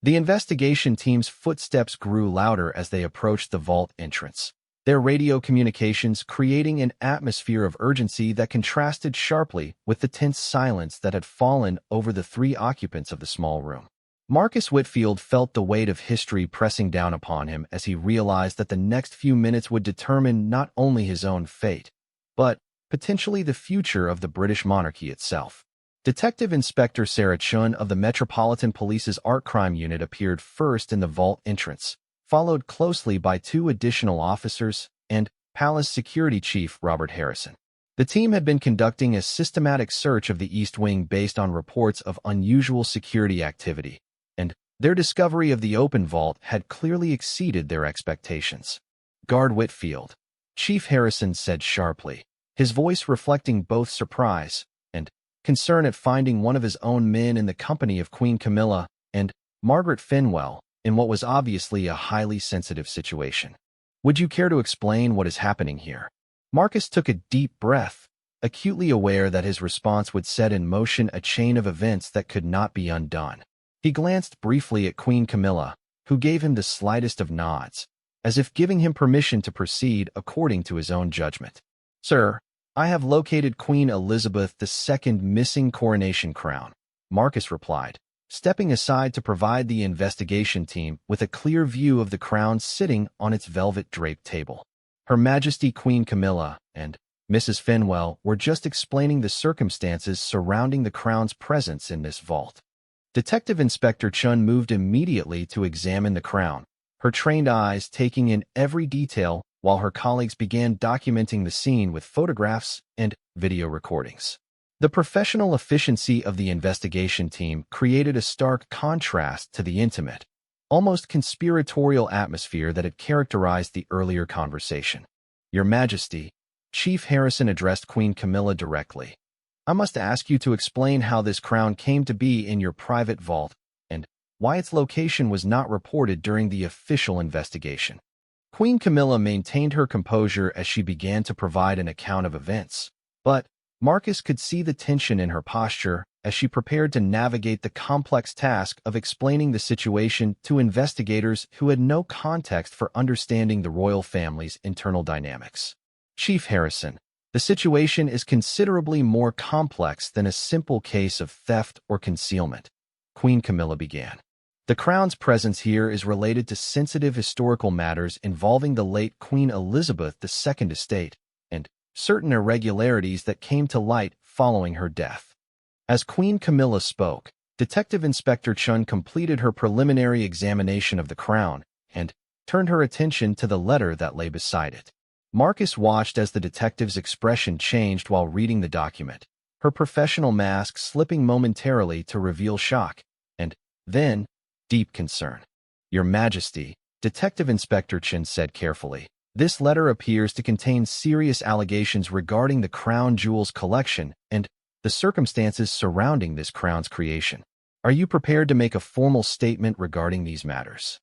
The investigation team's footsteps grew louder as they approached the vault entrance, their radio communications creating an atmosphere of urgency that contrasted sharply with the tense silence that had fallen over the three occupants of the small room. Marcus Whitfield felt the weight of history pressing down upon him as he realized that the next few minutes would determine not only his own fate, but potentially the future of the British monarchy itself. Detective Inspector Sarah Chun of the Metropolitan Police's Art Crime Unit appeared first in the vault entrance, followed closely by two additional officers and Palace Security Chief Robert Harrison. The team had been conducting a systematic search of the East Wing based on reports of unusual security activity, and their discovery of the open vault had clearly exceeded their expectations. "Guard Whitfield," Chief Harrison said sharply, his voice reflecting both surprise and concern at finding one of his own men in the company of Queen Camilla and Margaret Fenwell in what was obviously a highly sensitive situation. "Would you care to explain what is happening here?" Marcus took a deep breath, acutely aware that his response would set in motion a chain of events that could not be undone. He glanced briefly at Queen Camilla, who gave him the slightest of nods, as if giving him permission to proceed according to his own judgment. "Sir, I have located Queen Elizabeth II's missing coronation crown," Marcus replied, stepping aside to provide the investigation team with a clear view of the crown sitting on its velvet-draped table. Her Majesty Queen Camilla and Mrs. Fenwell were just explaining the circumstances surrounding the crown's presence in this vault. Detective Inspector Chun moved immediately to examine the crown, her trained eyes taking in every detail while her colleagues began documenting the scene with photographs and video recordings. The professional efficiency of the investigation team created a stark contrast to the intimate, almost conspiratorial atmosphere that had characterized the earlier conversation. "Your Majesty," Chief Harrison addressed Queen Camilla directly, "I must ask you to explain how this crown came to be in your private vault and why its location was not reported during the official investigation." Queen Camilla maintained her composure as she began to provide an account of events, but Marcus could see the tension in her posture as she prepared to navigate the complex task of explaining the situation to investigators who had no context for understanding the royal family's internal dynamics. "Chief Harrison, the situation is considerably more complex than a simple case of theft or concealment," Queen Camilla began. "The crown's presence here is related to sensitive historical matters involving the late Queen Elizabeth II estate and certain irregularities that came to light following her death." As Queen Camilla spoke, Detective Inspector Chun completed her preliminary examination of the crown and turned her attention to the letter that lay beside it. Marcus watched as the detective's expression changed while reading the document, her professional mask slipping momentarily to reveal shock, and then deep concern. "Your Majesty," Detective Inspector Chun said carefully, "this letter appears to contain serious allegations regarding the crown jewels collection and the circumstances surrounding this crown's creation. Are you prepared to make a formal statement regarding these matters?"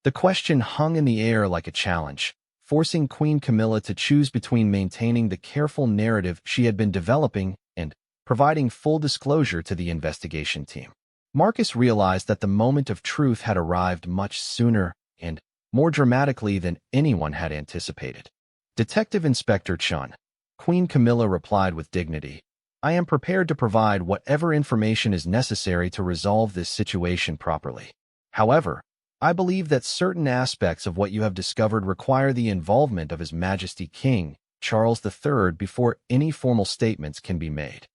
The question hung in the air like a challenge, forcing Queen Camilla to choose between maintaining the careful narrative she had been developing and providing full disclosure to the investigation team. Marcus realized that the moment of truth had arrived much sooner and more dramatically than anyone had anticipated. "Detective Inspector Chun," Queen Camilla replied with dignity, "I am prepared to provide whatever information is necessary to resolve this situation properly. However, I believe that certain aspects of what you have discovered require the involvement of His Majesty King Charles III before any formal statements can be made."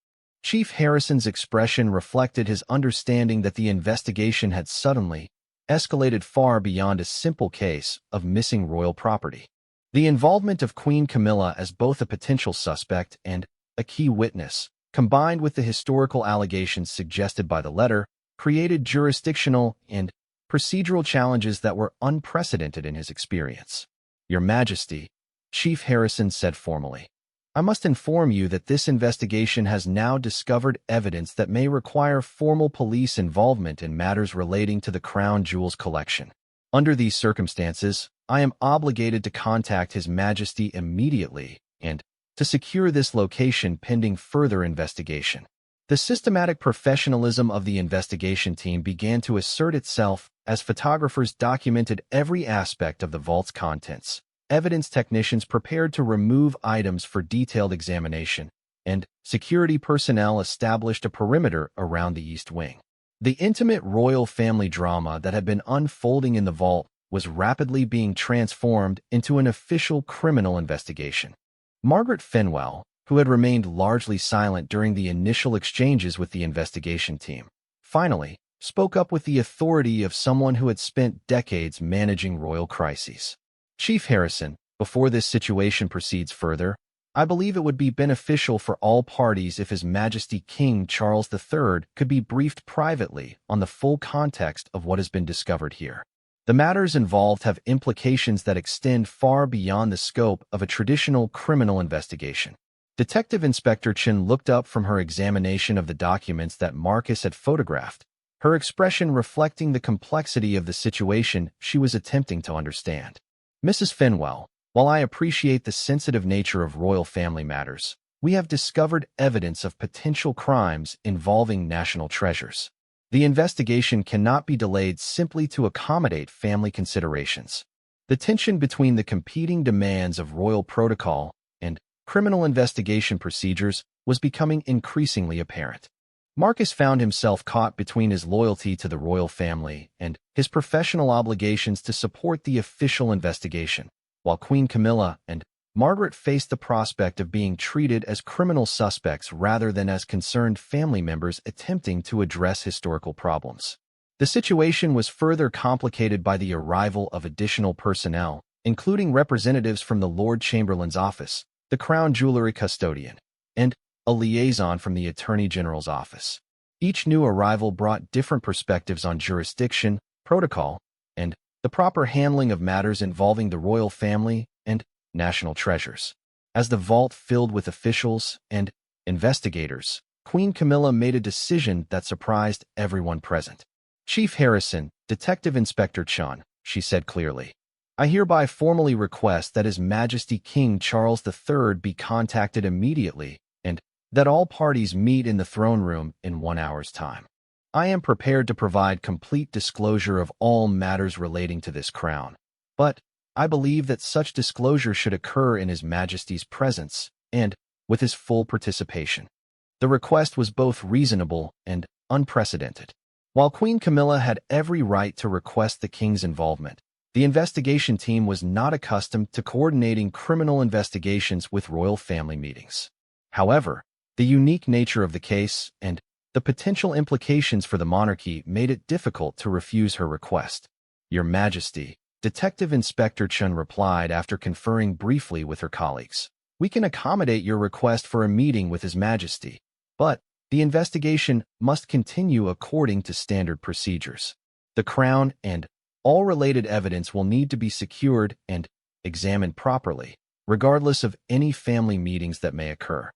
Chief Harrison's expression reflected his understanding that the investigation had suddenly escalated far beyond a simple case of missing royal property. The involvement of Queen Camilla as both a potential suspect and a key witness, combined with the historical allegations suggested by the letter, created jurisdictional and procedural challenges that were unprecedented in his experience. "Your Majesty," Chief Harrison said formally, "I must inform you that this investigation has now discovered evidence that may require formal police involvement in matters relating to the crown jewels collection. Under these circumstances, I am obligated to contact His Majesty immediately and to secure this location pending further investigation." The systematic professionalism of the investigation team began to assert itself as photographers documented every aspect of the vault's contents. Evidence technicians prepared to remove items for detailed examination, and security personnel established a perimeter around the East Wing. The intimate royal family drama that had been unfolding in the vault was rapidly being transformed into an official criminal investigation. Margaret Fenwell, who had remained largely silent during the initial exchanges with the investigation team, finally spoke up with the authority of someone who had spent decades managing royal crises. Chief Harrison, before this situation proceeds further, I believe it would be beneficial for all parties if His Majesty King Charles III could be briefed privately on the full context of what has been discovered here. The matters involved have implications that extend far beyond the scope of a traditional criminal investigation. Detective Inspector Chen looked up from her examination of the documents that Marcus had photographed, her expression reflecting the complexity of the situation she was attempting to understand. Mrs. Fenwell, while I appreciate the sensitive nature of royal family matters, we have discovered evidence of potential crimes involving national treasures. The investigation cannot be delayed simply to accommodate family considerations. The tension between the competing demands of royal protocol and criminal investigation procedures was becoming increasingly apparent. Marcus found himself caught between his loyalty to the royal family and his professional obligations to support the official investigation, while Queen Camilla and Margaret faced the prospect of being treated as criminal suspects rather than as concerned family members attempting to address historical problems. The situation was further complicated by the arrival of additional personnel, including representatives from the Lord Chamberlain's office, the Crown Jewelry Custodian, and a liaison from the Attorney General's office. Each new arrival brought different perspectives on jurisdiction, protocol, and the proper handling of matters involving the royal family and national treasures. As the vault filled with officials and investigators, Queen Camilla made a decision that surprised everyone present. Chief Harrison, Detective Inspector Chen, she said clearly, I hereby formally request that His Majesty King Charles III be contacted immediately and that all parties meet in the throne room in 1 hour's time. I am prepared to provide complete disclosure of all matters relating to this crown, but I believe that such disclosure should occur in His Majesty's presence and with his full participation. The request was both reasonable and unprecedented. While Queen Camilla had every right to request the king's involvement, the investigation team was not accustomed to coordinating criminal investigations with royal family meetings. However, the unique nature of the case and the potential implications for the monarchy made it difficult to refuse her request. Your Majesty, Detective Inspector Chen replied after conferring briefly with her colleagues. We can accommodate your request for a meeting with His Majesty, but the investigation must continue according to standard procedures. The Crown and all related evidence will need to be secured and examined properly, regardless of any family meetings that may occur.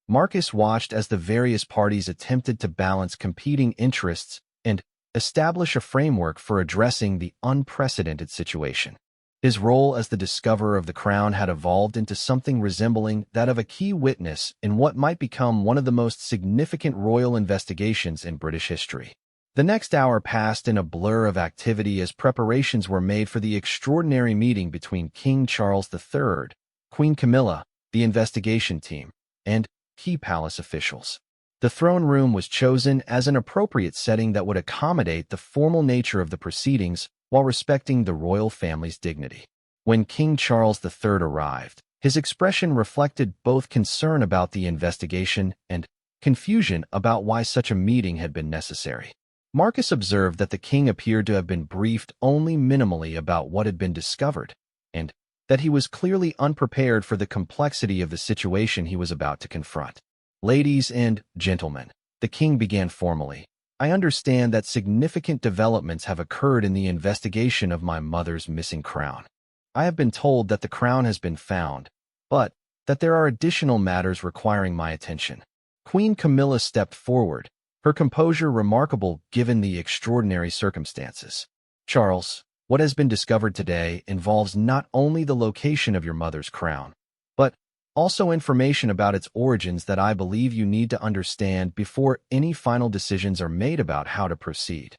Marcus watched as the various parties attempted to balance competing interests and establish a framework for addressing the unprecedented situation. His role as the discoverer of the crown had evolved into something resembling that of a key witness in what might become one of the most significant royal investigations in British history. The next hour passed in a blur of activity as preparations were made for the extraordinary meeting between King Charles III, Queen Camilla, the investigation team, and key palace officials. The throne room was chosen as an appropriate setting that would accommodate the formal nature of the proceedings while respecting the royal family's dignity. When King Charles III arrived, his expression reflected both concern about the investigation and confusion about why such a meeting had been necessary. Marcus observed that the king appeared to have been briefed only minimally about what had been discovered, and that he was clearly unprepared for the complexity of the situation he was about to confront. Ladies and gentlemen, the king began formally. I understand that significant developments have occurred in the investigation of my mother's missing crown. I have been told that the crown has been found, but that there are additional matters requiring my attention. Queen Camilla stepped forward, her composure remarkable given the extraordinary circumstances. Charles, what has been discovered today involves not only the location of your mother's crown, but also information about its origins that I believe you need to understand before any final decisions are made about how to proceed.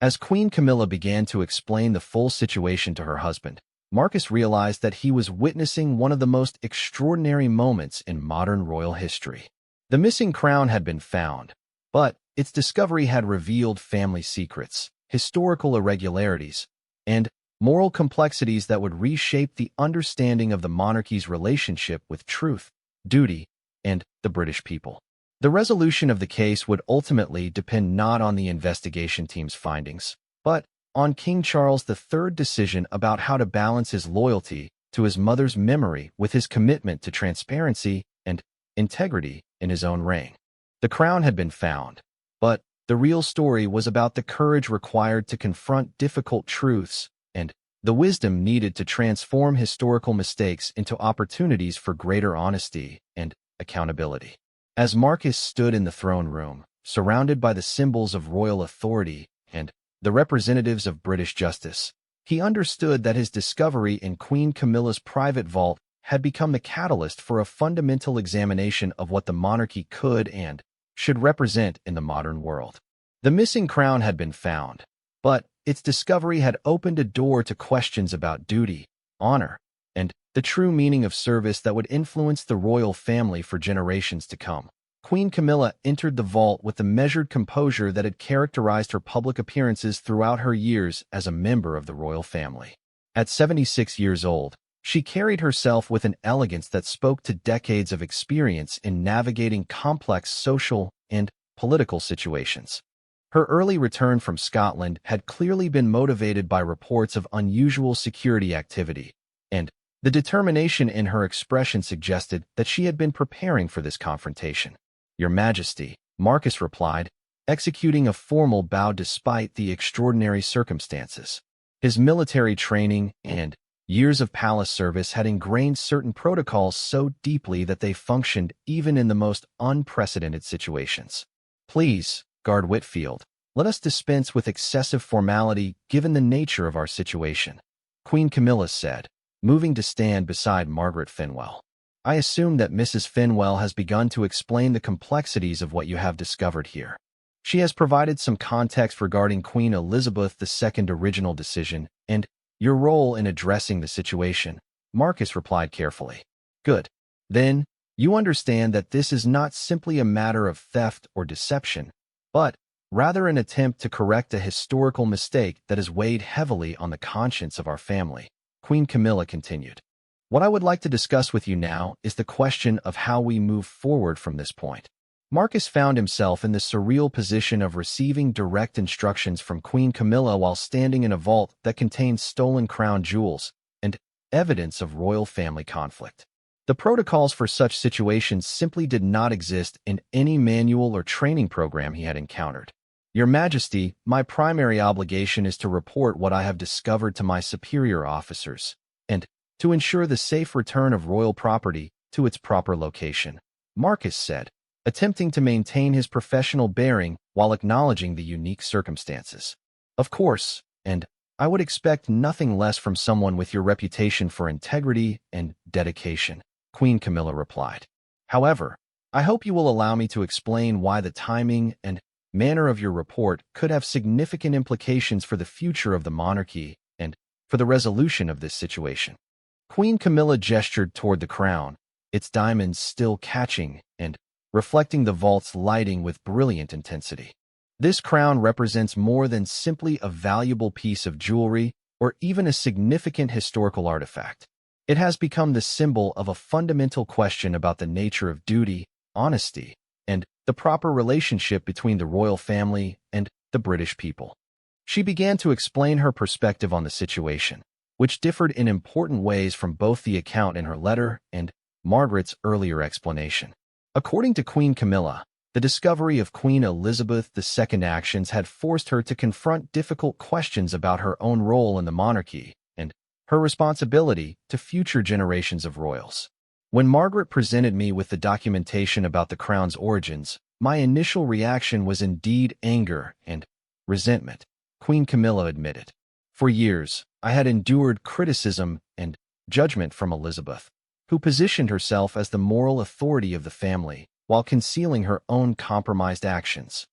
As Queen Camilla began to explain the full situation to her husband, Marcus realized that he was witnessing one of the most extraordinary moments in modern royal history. The missing crown had been found, but its discovery had revealed family secrets, historical irregularities, and moral complexities that would reshape the understanding of the monarchy's relationship with truth, duty, and the British people. The resolution of the case would ultimately depend not on the investigation team's findings, but on King Charles III's decision about how to balance his loyalty to his mother's memory with his commitment to transparency and integrity in his own reign. The crown had been found, but the real story was about the courage required to confront difficult truths and the wisdom needed to transform historical mistakes into opportunities for greater honesty and accountability. As Marcus stood in the throne room, surrounded by the symbols of royal authority and the representatives of British justice, he understood that his discovery in Queen Camilla's private vault had become the catalyst for a fundamental examination of what the monarchy could and should represent in the modern world. The missing crown had been found, but its discovery had opened a door to questions about duty, honor, and the true meaning of service that would influence the royal family for generations to come. Queen Camilla entered the vault with the measured composure that had characterized her public appearances throughout her years as a member of the royal family. At 76 years old, she carried herself with an elegance that spoke to decades of experience in navigating complex social and political situations. Her early return from Scotland had clearly been motivated by reports of unusual security activity, and the determination in her expression suggested that she had been preparing for this confrontation. "Your Majesty," Marcus replied, executing a formal bow despite the extraordinary circumstances. His military training and years of palace service had ingrained certain protocols so deeply that they functioned even in the most unprecedented situations. "Please, Guard Whitfield, let us dispense with excessive formality given the nature of our situation," Queen Camilla said, moving to stand beside Margaret Finwell. "I assume that Mrs. Finwell has begun to explain the complexities of what you have discovered here. She has provided some context regarding Queen Elizabeth II's original decision and your role in addressing the situation," Marcus replied carefully. "Good. Then, you understand that this is not simply a matter of theft or deception, but rather an attempt to correct a historical mistake that has weighed heavily on the conscience of our family," Queen Camilla continued. "What I would like to discuss with you now is the question of how we move forward from this point." Marcus found himself in the surreal position of receiving direct instructions from Queen Camilla while standing in a vault that contained stolen crown jewels and evidence of royal family conflict. The protocols for such situations simply did not exist in any manual or training program he had encountered. "Your Majesty, my primary obligation is to report what I have discovered to my superior officers, and to ensure the safe return of royal property to its proper location," Marcus said, attempting to maintain his professional bearing while acknowledging the unique circumstances. "Of course, and I would expect nothing less from someone with your reputation for integrity and dedication," Queen Camilla replied. "However, I hope you will allow me to explain why the timing and manner of your report could have significant implications for the future of the monarchy and for the resolution of this situation." Queen Camilla gestured toward the crown, its diamonds still catching and reflecting the vault's lighting with brilliant intensity. "This crown represents more than simply a valuable piece of jewelry or even a significant historical artifact. It has become the symbol of a fundamental question about the nature of duty, honesty, and the proper relationship between the royal family and the British people." She began to explain her perspective on the situation, which differed in important ways from both the account in her letter and Margaret's earlier explanation. According to Queen Camilla, the discovery of Queen Elizabeth II's actions had forced her to confront difficult questions about her own role in the monarchy and her responsibility to future generations of royals. "When Margaret presented me with the documentation about the crown's origins, my initial reaction was indeed anger and resentment," Queen Camilla admitted. "For years, I had endured criticism and judgment from Elizabeth, who positioned herself as the moral authority of the family while concealing her own compromised actions.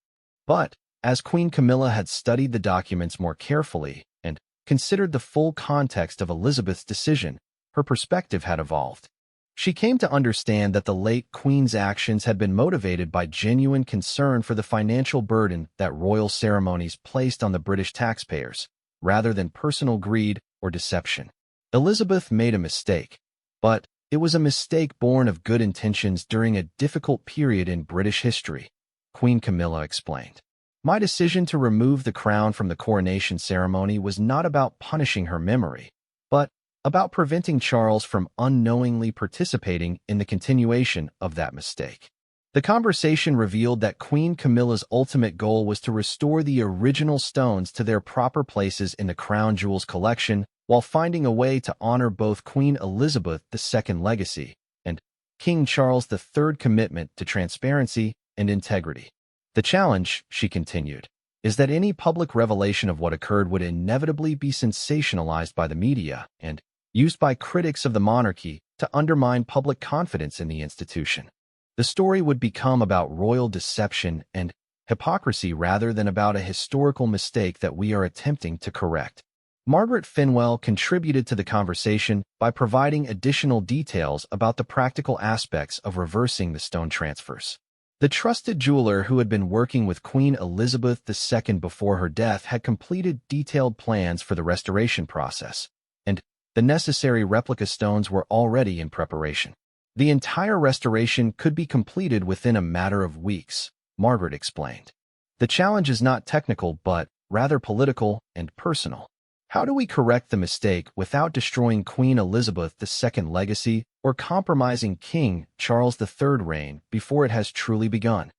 But As Queen Camilla had studied the documents more carefully and considered the full context of Elizabeth's decision, her perspective had evolved. She came to understand that the late Queen's actions had been motivated by genuine concern for the financial burden that royal ceremonies placed on the British taxpayers, rather than personal greed or deception. Elizabeth made a mistake, but it was a mistake born of good intentions during a difficult period in British history, Queen Camilla explained. My decision to remove the crown from the coronation ceremony was not about punishing her memory, but about preventing Charles from unknowingly participating in the continuation of that mistake. The conversation revealed that Queen Camilla's ultimate goal was to restore the original stones to their proper places in the crown jewels collection while finding a way to honor both Queen Elizabeth II's legacy and King Charles III's commitment to transparency and integrity. The challenge, she continued, is that any public revelation of what occurred would inevitably be sensationalized by the media and used by critics of the monarchy to undermine public confidence in the institution. The story would become about royal deception and hypocrisy rather than about a historical mistake that we are attempting to correct. Margaret Finwell contributed to the conversation by providing additional details about the practical aspects of reversing the stone transfers. The trusted jeweler who had been working with Queen Elizabeth II before her death had completed detailed plans for the restoration process, and the necessary replica stones were already in preparation. The entire restoration could be completed within a matter of weeks, Margaret explained. The challenge is not technical but rather political and personal. How do we correct the mistake without destroying Queen Elizabeth II's legacy or compromising King Charles III's reign before it has truly begun?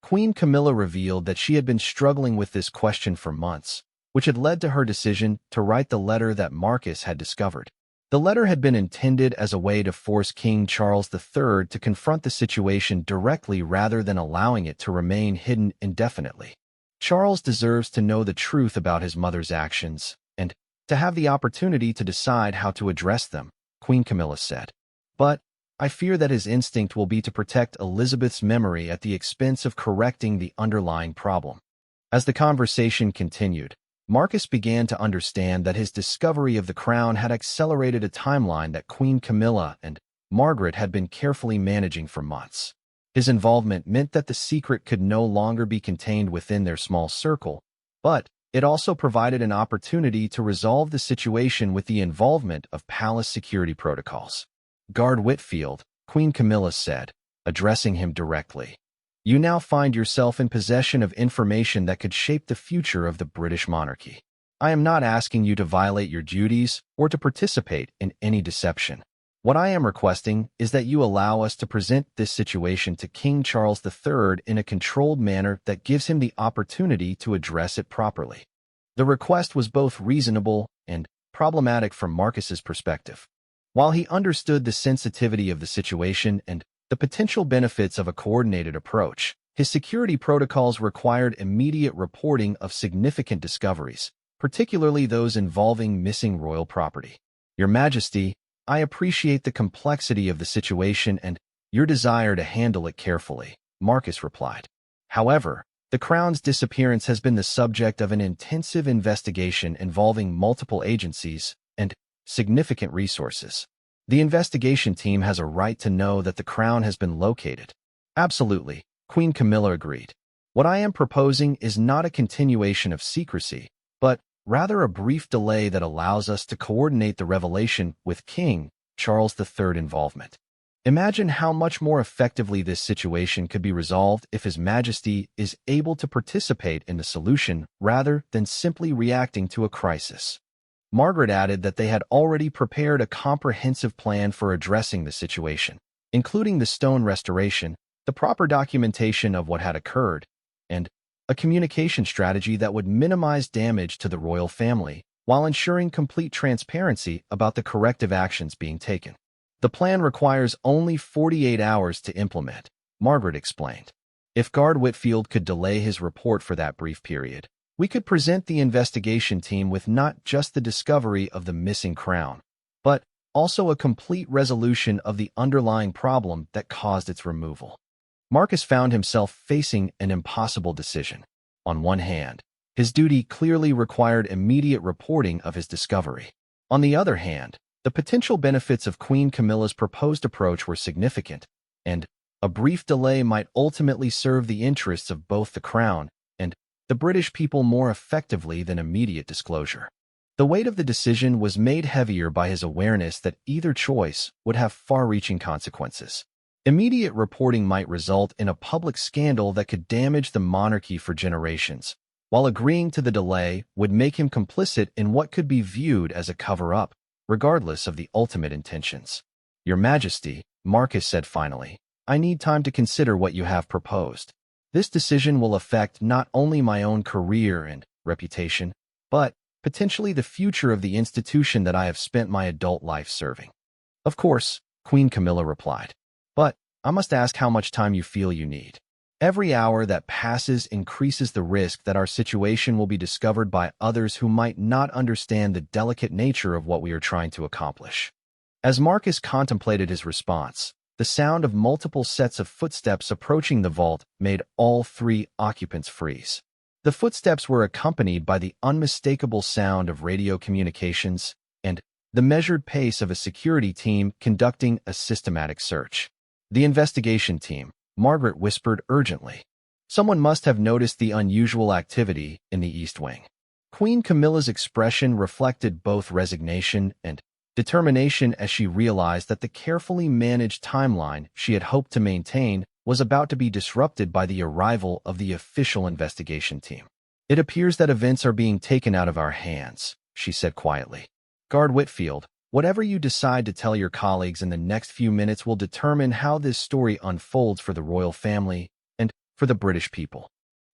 Queen Camilla revealed that she had been struggling with this question for months, which had led to her decision to write the letter that Marcus had discovered. The letter had been intended as a way to force King Charles III to confront the situation directly rather than allowing it to remain hidden indefinitely. Charles deserves to know the truth about his mother's actions and to have the opportunity to decide how to address them, Queen Camilla said. But I fear that his instinct will be to protect Elizabeth's memory at the expense of correcting the underlying problem. As the conversation continued, Marcus began to understand that his discovery of the crown had accelerated a timeline that Queen Camilla and Margaret had been carefully managing for months. His involvement meant that the secret could no longer be contained within their small circle, but it also provided an opportunity to resolve the situation with the involvement of palace security protocols. Guard Whitfield, Queen Camilla said, addressing him directly. You now find yourself in possession of information that could shape the future of the British monarchy. I am not asking you to violate your duties or to participate in any deception. What I am requesting is that you allow us to present this situation to King Charles III in a controlled manner that gives him the opportunity to address it properly. The request was both reasonable and problematic from Marcus's perspective. While he understood the sensitivity of the situation and the potential benefits of a coordinated approach, his security protocols required immediate reporting of significant discoveries, particularly those involving missing royal property. Your Majesty, I appreciate the complexity of the situation and your desire to handle it carefully, Marcus replied. However, the crown's disappearance has been the subject of an intensive investigation involving multiple agencies and significant resources. The investigation team has a right to know that the crown has been located. Absolutely, Queen Camilla agreed. What I am proposing is not a continuation of secrecy, but rather a brief delay that allows us to coordinate the revelation with King Charles III's involvement. Imagine how much more effectively this situation could be resolved if His Majesty is able to participate in the solution rather than simply reacting to a crisis. Margaret added that they had already prepared a comprehensive plan for addressing the situation, including the stone restoration, the proper documentation of what had occurred, and a communication strategy that would minimize damage to the royal family while ensuring complete transparency about the corrective actions being taken. The plan requires only 48 hours to implement, Margaret explained. If Guard Whitfield could delay his report for that brief period, we could present the investigation team with not just the discovery of the missing crown, but also a complete resolution of the underlying problem that caused its removal. Marcus found himself facing an impossible decision. On one hand, his duty clearly required immediate reporting of his discovery. On the other hand, the potential benefits of Queen Camilla's proposed approach were significant, and a brief delay might ultimately serve the interests of both the Crown and the British people more effectively than immediate disclosure. The weight of the decision was made heavier by his awareness that either choice would have far-reaching consequences. Immediate reporting might result in a public scandal that could damage the monarchy for generations, while agreeing to the delay would make him complicit in what could be viewed as a cover-up, regardless of the ultimate intentions. "Your Majesty," Marcus said finally, "I need time to consider what you have proposed. This decision will affect not only my own career and reputation, but potentially the future of the institution that I have spent my adult life serving." "Of course," Queen Camilla replied, "but I must ask how much time you feel you need. Every hour that passes increases the risk that our situation will be discovered by others who might not understand the delicate nature of what we are trying to accomplish." As Marcus contemplated his response, the sound of multiple sets of footsteps approaching the vault made all three occupants freeze. The footsteps were accompanied by the unmistakable sound of radio communications and the measured pace of a security team conducting a systematic search. "The investigation team," Margaret whispered urgently. Someone must have noticed the unusual activity in the East Wing. Queen Camilla's expression reflected both resignation and determination as she realized that the carefully managed timeline she had hoped to maintain was about to be disrupted by the arrival of the official investigation team. "It appears that events are being taken out of our hands," she said quietly. "Guard Whitfield, whatever you decide to tell your colleagues in the next few minutes will determine how this story unfolds for the royal family and for the British people."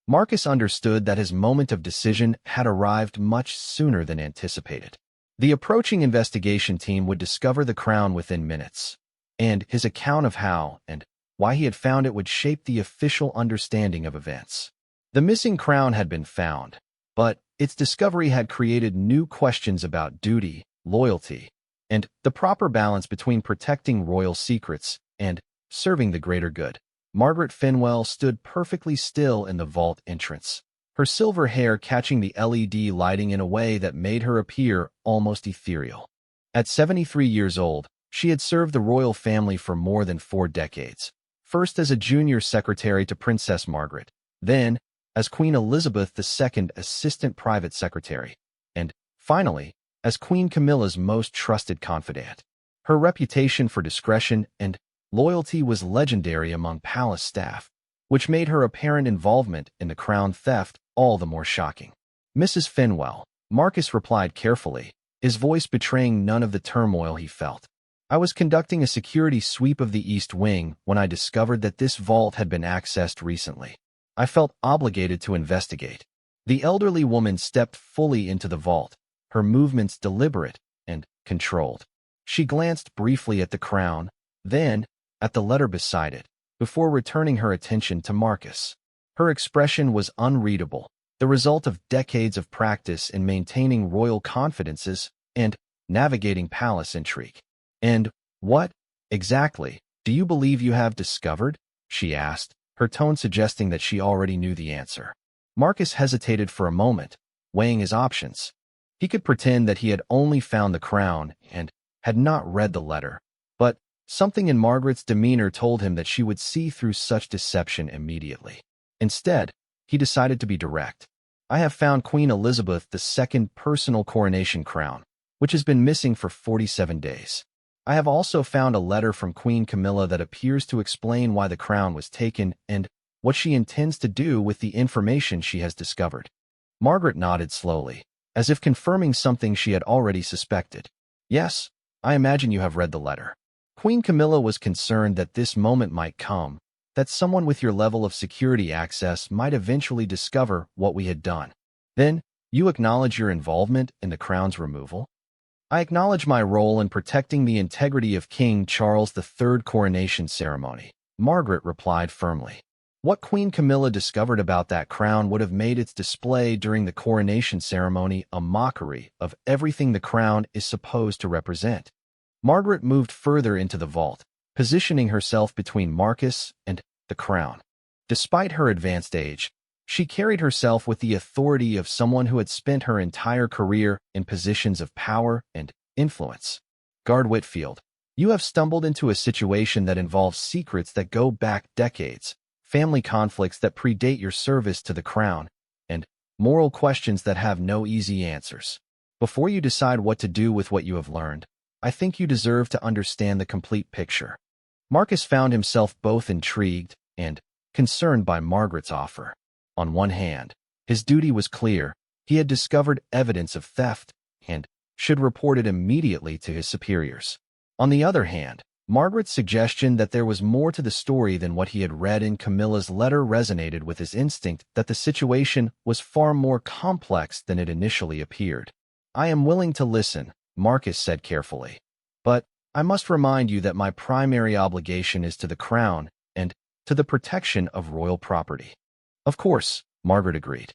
Marcus understood that his moment of decision had arrived much sooner than anticipated. The approaching investigation team would discover the crown within minutes, and his account of how and why he had found it would shape the official understanding of events. The missing crown had been found, but its discovery had created new questions about duty, loyalty, and the proper balance between protecting royal secrets and serving the greater good. Margaret Fenwell stood perfectly still in the vault entrance, her silver hair catching the LED lighting in a way that made her appear almost ethereal. At 73 years old, she had served the royal family for more than 4 decades, first as a junior secretary to Princess Margaret, then as Queen Elizabeth II Assistant Private Secretary, and finally as Queen Camilla's most trusted confidant. Her reputation for discretion and loyalty was legendary among palace staff, which made her apparent involvement in the crown theft all the more shocking. "Mrs. Fenwell," Marcus replied carefully, his voice betraying none of the turmoil he felt. "I was conducting a security sweep of the East Wing when I discovered that this vault had been accessed recently. I felt obligated to investigate." The elderly woman stepped fully into the vault, her movements deliberate and controlled. She glanced briefly at the crown, then at the letter beside it, before returning her attention to Marcus. Her expression was unreadable, the result of decades of practice in maintaining royal confidences and navigating palace intrigue. "And what, exactly, do you believe you have discovered?" she asked, her tone suggesting that she already knew the answer. Marcus hesitated for a moment, weighing his options. He could pretend that he had only found the crown and had not read the letter, but something in Margaret's demeanor told him that she would see through such deception immediately. Instead, he decided to be direct. "I have found Queen Elizabeth II's personal coronation crown, which has been missing for 47 days. I have also found a letter from Queen Camilla that appears to explain why the crown was taken and what she intends to do with the information she has discovered." Margaret nodded slowly, as if confirming something she had already suspected. "Yes, I imagine you have read the letter." Queen Camilla was concerned that this moment might come, that someone with your level of security access might eventually discover what we had done. "Then, you acknowledge your involvement in the crown's removal?" "I acknowledge my role in protecting the integrity of King Charles III coronation ceremony," Margaret replied firmly. What Queen Camilla discovered about that crown would have made its display during the coronation ceremony a mockery of everything the crown is supposed to represent. Margaret moved further into the vault, positioning herself between Marcus and the crown. Despite her advanced age, She carried herself with the authority of someone who had spent her entire career in positions of power and influence. Guard Whitfield, you have stumbled into a situation that involves secrets that go back decades, family conflicts that predate your service to the crown, and moral questions that have no easy answers. Before you decide what to do with what you have learned, I think you deserve to understand the complete picture. Marcus found himself both intrigued and concerned by Margaret's offer. On one hand, his duty was clear. He had discovered evidence of theft and should report it immediately to his superiors. On the other hand, Margaret's suggestion that there was more to the story than what he had read in Camilla's letter resonated with his instinct that the situation was far more complex than it initially appeared. I am willing to listen, Marcus said carefully. But I must remind you that my primary obligation is to the crown and to the protection of royal property. Of course, Margaret agreed.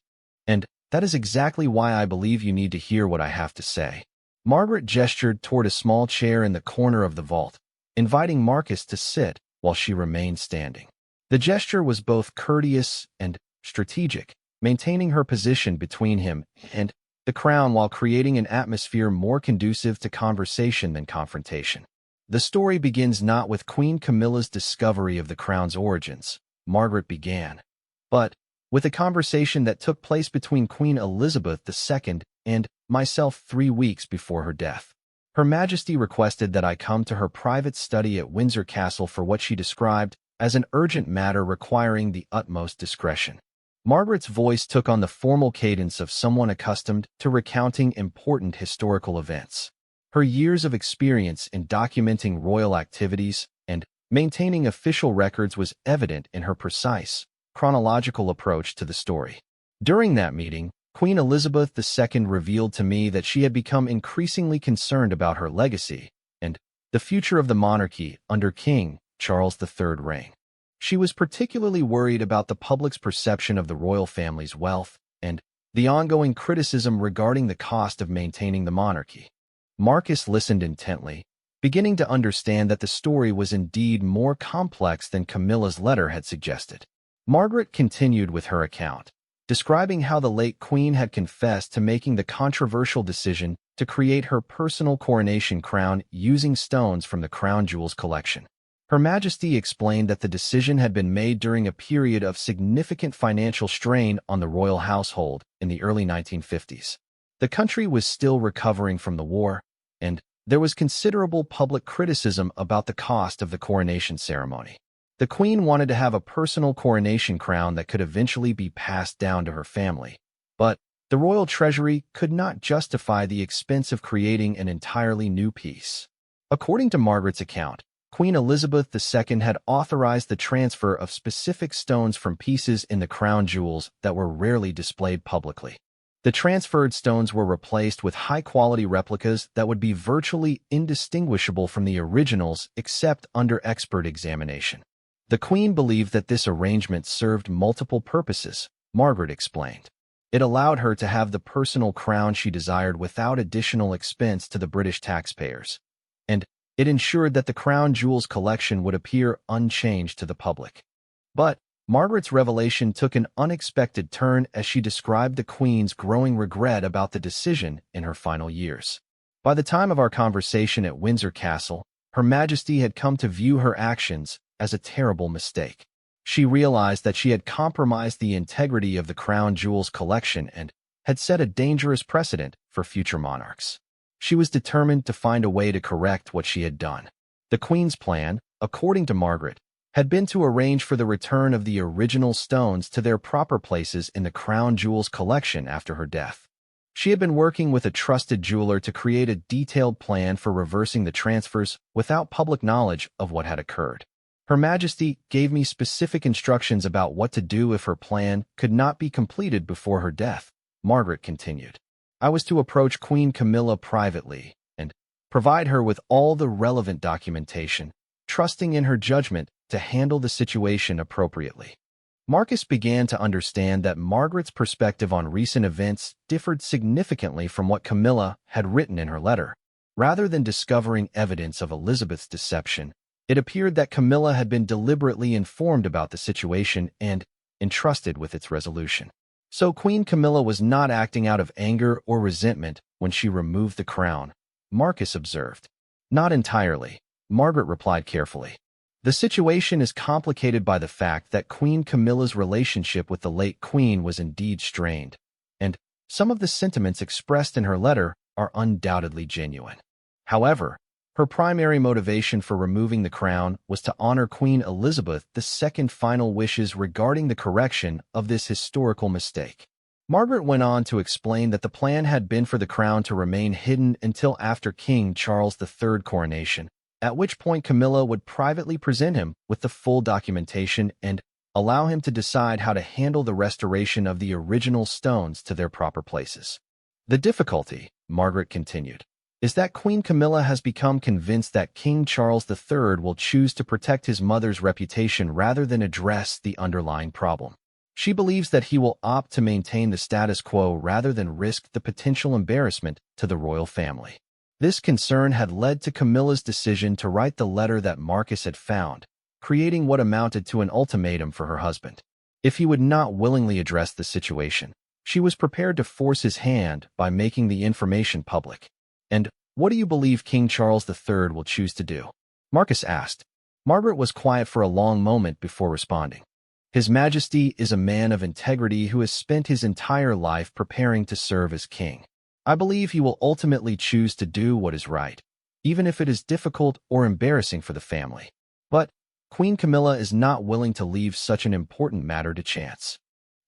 And that is exactly why I believe you need to hear what I have to say. Margaret gestured toward a small chair in the corner of the vault, inviting Marcus to sit while she remained standing. The gesture was both courteous and strategic, maintaining her position between him and the crown while creating an atmosphere more conducive to conversation than confrontation. The story begins not with Queen Camilla's discovery of the crown's origins, Margaret began, but with a conversation that took place between Queen Elizabeth II and myself 3 weeks before her death. Her Majesty requested that I come to her private study at Windsor Castle for what she described as an urgent matter requiring the utmost discretion. Margaret's voice took on the formal cadence of someone accustomed to recounting important historical events. Her years of experience in documenting royal activities and maintaining official records was evident in her precise, chronological approach to the story. During that meeting, Queen Elizabeth II revealed to me that she had become increasingly concerned about her legacy and the future of the monarchy under King Charles III's reign. She was particularly worried about the public's perception of the royal family's wealth and the ongoing criticism regarding the cost of maintaining the monarchy. Marcus listened intently, beginning to understand that the story was indeed more complex than Camilla's letter had suggested. Margaret continued with her account, describing how the late queen had confessed to making the controversial decision to create her personal coronation crown using stones from the crown jewels collection. Her Majesty explained that the decision had been made during a period of significant financial strain on the royal household in the early 1950s. The country was still recovering from the war, and there was considerable public criticism about the cost of the coronation ceremony. The queen wanted to have a personal coronation crown that could eventually be passed down to her family, but the royal treasury could not justify the expense of creating an entirely new piece. According to Margaret's account, Queen Elizabeth II had authorized the transfer of specific stones from pieces in the crown jewels that were rarely displayed publicly. The transferred stones were replaced with high-quality replicas that would be virtually indistinguishable from the originals except under expert examination. The Queen believed that this arrangement served multiple purposes, Margaret explained. It allowed her to have the personal crown she desired without additional expense to the British taxpayers, and it ensured that the crown jewels collection would appear unchanged to the public. But Margaret's revelation took an unexpected turn as she described the Queen's growing regret about the decision in her final years. By the time of our conversation at Windsor Castle, Her Majesty had come to view her actions as a terrible mistake. She realized that she had compromised the integrity of the crown jewels collection and had set a dangerous precedent for future monarchs. She was determined to find a way to correct what she had done. The Queen's plan, according to Margaret, had been to arrange for the return of the original stones to their proper places in the crown jewels collection after her death. She had been working with a trusted jeweler to create a detailed plan for reversing the transfers without public knowledge of what had occurred. Her Majesty gave me specific instructions about what to do if her plan could not be completed before her death, Margaret continued. I was to approach Queen Camilla privately and provide her with all the relevant documentation, trusting in her judgment to handle the situation appropriately. Marcus began to understand that Margaret's perspective on recent events differed significantly from what Camilla had written in her letter. Rather than discovering evidence of Elizabeth's deception, it appeared that Camilla had been deliberately informed about the situation and, entrusted with its resolution. So Queen Camilla was not acting out of anger or resentment when she removed the crown, Marcus observed. Not entirely, Margaret replied carefully. The situation is complicated by the fact that Queen Camilla's relationship with the late queen was indeed strained, and some of the sentiments expressed in her letter are undoubtedly genuine. However, her primary motivation for removing the crown was to honor Queen Elizabeth II's final wishes regarding the correction of this historical mistake. Margaret went on to explain that the plan had been for the crown to remain hidden until after King Charles III's coronation, at which point Camilla would privately present him with the full documentation and allow him to decide how to handle the restoration of the original stones to their proper places. The difficulty, Margaret continued, is that Queen Camilla has become convinced that King Charles III will choose to protect his mother's reputation rather than address the underlying problem. She believes that he will opt to maintain the status quo rather than risk the potential embarrassment to the royal family. This concern had led to Camilla's decision to write the letter that Marcus had found, creating what amounted to an ultimatum for her husband. If he would not willingly address the situation, she was prepared to force his hand by making the information public. And what do you believe King Charles III will choose to do? Marcus asked. Margaret was quiet for a long moment before responding. His Majesty is a man of integrity who has spent his entire life preparing to serve as king. I believe he will ultimately choose to do what is right, even if it is difficult or embarrassing for the family. But Queen Camilla is not willing to leave such an important matter to chance.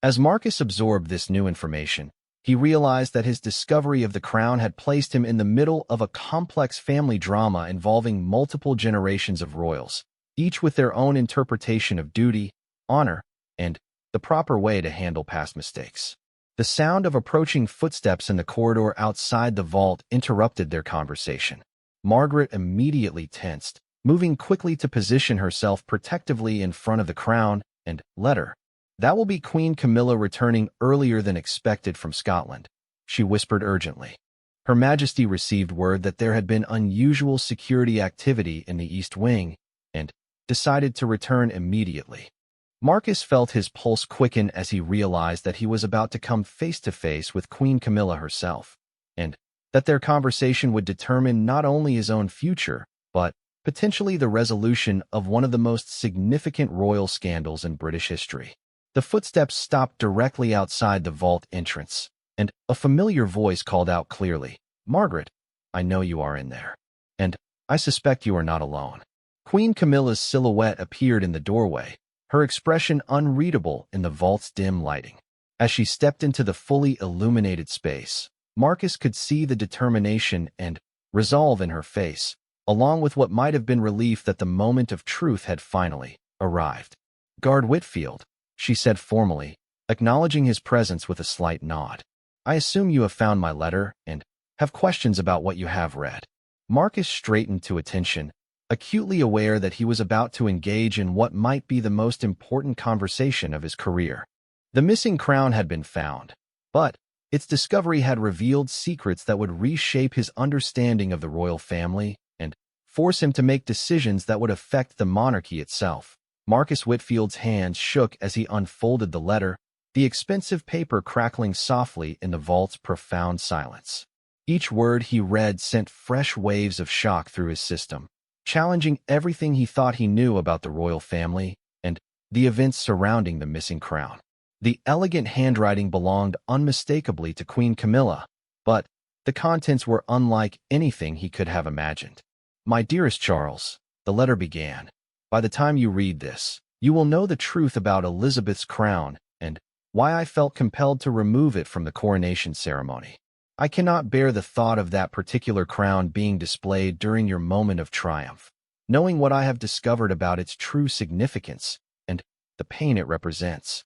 As Marcus absorbed this new information, he realized that his discovery of the crown had placed him in the middle of a complex family drama involving multiple generations of royals, each with their own interpretation of duty, honor, and the proper way to handle past mistakes. The sound of approaching footsteps in the corridor outside the vault interrupted their conversation. Margaret immediately tensed, moving quickly to position herself protectively in front of the crown and letter. That will be Queen Camilla returning earlier than expected from Scotland, she whispered urgently. Her Majesty received word that there had been unusual security activity in the East Wing and decided to return immediately. Marcus felt his pulse quicken as he realized that he was about to come face to face with Queen Camilla herself, and that their conversation would determine not only his own future, but potentially the resolution of one of the most significant royal scandals in British history. The footsteps stopped directly outside the vault entrance, and a familiar voice called out clearly, "Margaret, I know you are in there. And I suspect you are not alone." Queen Camilla's silhouette appeared in the doorway, her expression unreadable in the vault's dim lighting. As she stepped into the fully illuminated space, Marcus could see the determination and resolve in her face, along with what might have been relief that the moment of truth had finally arrived. "Guard Whitfield," she said formally, acknowledging his presence with a slight nod. "I assume you have found my letter and have questions about what you have read." Marcus straightened to attention, acutely aware that he was about to engage in what might be the most important conversation of his career. The missing crown had been found, but its discovery had revealed secrets that would reshape his understanding of the royal family and force him to make decisions that would affect the monarchy itself. Marcus Whitfield's hands shook as he unfolded the letter, the expensive paper crackling softly in the vault's profound silence. Each word he read sent fresh waves of shock through his system, challenging everything he thought he knew about the royal family and the events surrounding the missing crown. The elegant handwriting belonged unmistakably to Queen Camilla, but the contents were unlike anything he could have imagined. "My dearest Charles," the letter began, "by the time you read this, you will know the truth about Elizabeth's crown and why I felt compelled to remove it from the coronation ceremony. I cannot bear the thought of that particular crown being displayed during your moment of triumph, knowing what I have discovered about its true significance and the pain it represents."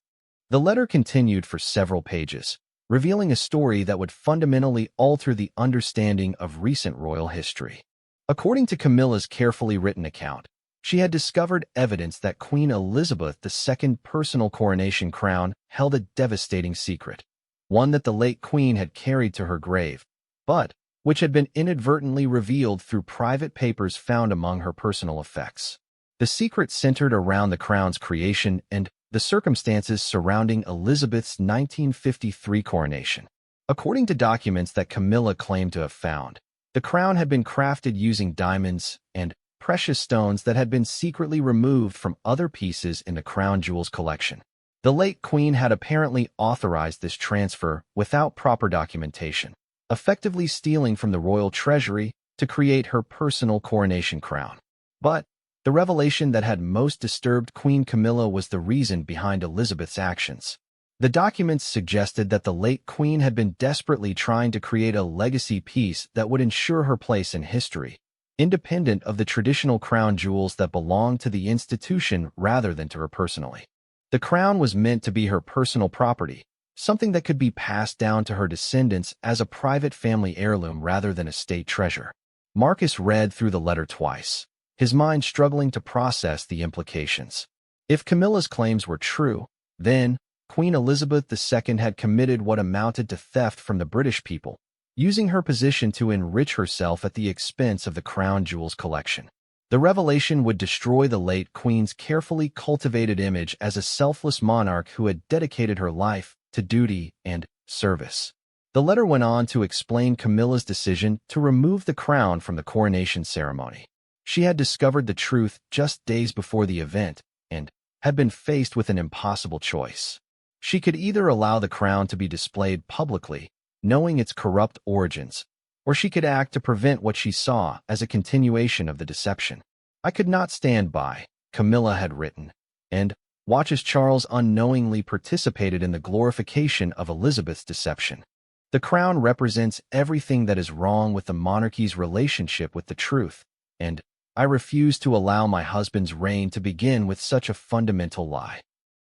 The letter continued for several pages, revealing a story that would fundamentally alter the understanding of recent royal history. According to Camilla's carefully written account, she had discovered evidence that Queen Elizabeth II's personal coronation crown held a devastating secret, one that the late queen had carried to her grave, but which had been inadvertently revealed through private papers found among her personal effects. The secret centered around the crown's creation and the circumstances surrounding Elizabeth's 1953 coronation. According to documents that Camilla claimed to have found, the crown had been crafted using diamonds and precious stones that had been secretly removed from other pieces in the crown jewels collection. The late queen had apparently authorized this transfer without proper documentation, effectively stealing from the royal treasury to create her personal coronation crown. But the revelation that had most disturbed Queen Camilla was the reason behind Elizabeth's actions. The documents suggested that the late queen had been desperately trying to create a legacy piece that would ensure her place in history, independent of the traditional crown jewels that belonged to the institution rather than to her personally. The crown was meant to be her personal property, something that could be passed down to her descendants as a private family heirloom rather than a state treasure. Marcus read through the letter twice, his mind struggling to process the implications. If Camilla's claims were true, then Queen Elizabeth II had committed what amounted to theft from the British people, using her position to enrich herself at the expense of the crown jewels collection. The revelation would destroy the late queen's carefully cultivated image as a selfless monarch who had dedicated her life to duty and service. The letter went on to explain Camilla's decision to remove the crown from the coronation ceremony. She had discovered the truth just days before the event and had been faced with an impossible choice. She could either allow the crown to be displayed publicly, knowing its corrupt origins, or she could act to prevent what she saw as a continuation of the deception. "I could not stand by," Camilla had written, "and watch as Charles unknowingly participated in the glorification of Elizabeth's deception. The crown represents everything that is wrong with the monarchy's relationship with the truth, and I refuse to allow my husband's reign to begin with such a fundamental lie."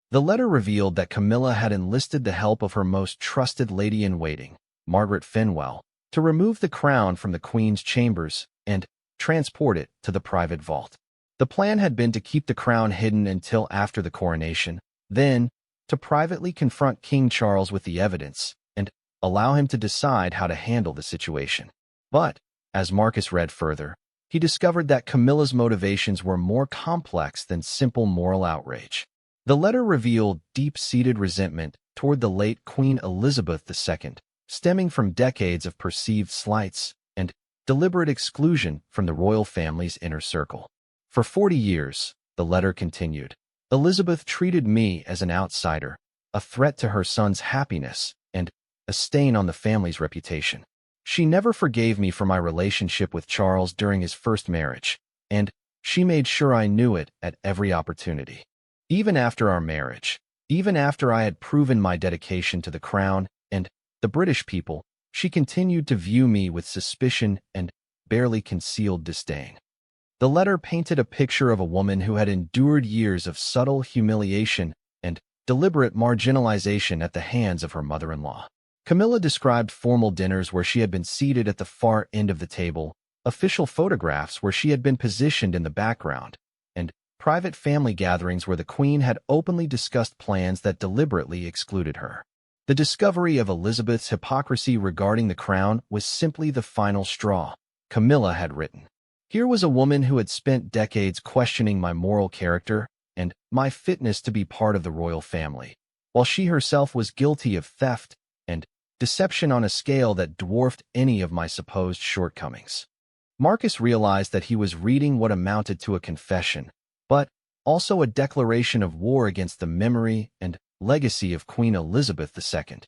The letter revealed that Camilla had enlisted the help of her most trusted lady-in-waiting, Margaret Fenwell, to remove the crown from the Queen's chambers and transport it to the private vault. The plan had been to keep the crown hidden until after the coronation, then to privately confront King Charles with the evidence and allow him to decide how to handle the situation. But, as Marcus read further, he discovered that Camilla's motivations were more complex than simple moral outrage. The letter revealed deep-seated resentment toward the late Queen Elizabeth II, stemming from decades of perceived slights and deliberate exclusion from the royal family's inner circle. "For 40 years, the letter continued, Elizabeth treated me as an outsider, a threat to her son's happiness, and a stain on the family's reputation. She never forgave me for my relationship with Charles during his first marriage, and she made sure I knew it at every opportunity. Even after our marriage, even after I had proven my dedication to the crown and the British people, she continued to view me with suspicion and barely concealed disdain." The letter painted a picture of a woman who had endured years of subtle humiliation and deliberate marginalization at the hands of her mother-in-law. Camilla described formal dinners where she had been seated at the far end of the table, official photographs where she had been positioned in the background, and private family gatherings where the Queen had openly discussed plans that deliberately excluded her. The discovery of Elizabeth's hypocrisy regarding the crown was simply the final straw, Camilla had written. "Here was a woman who had spent decades questioning my moral character and my fitness to be part of the royal family, while she herself was guilty of theft and deception on a scale that dwarfed any of my supposed shortcomings." Marcus realized that he was reading what amounted to a confession, but also a declaration of war against the memory and legacy of Queen Elizabeth II.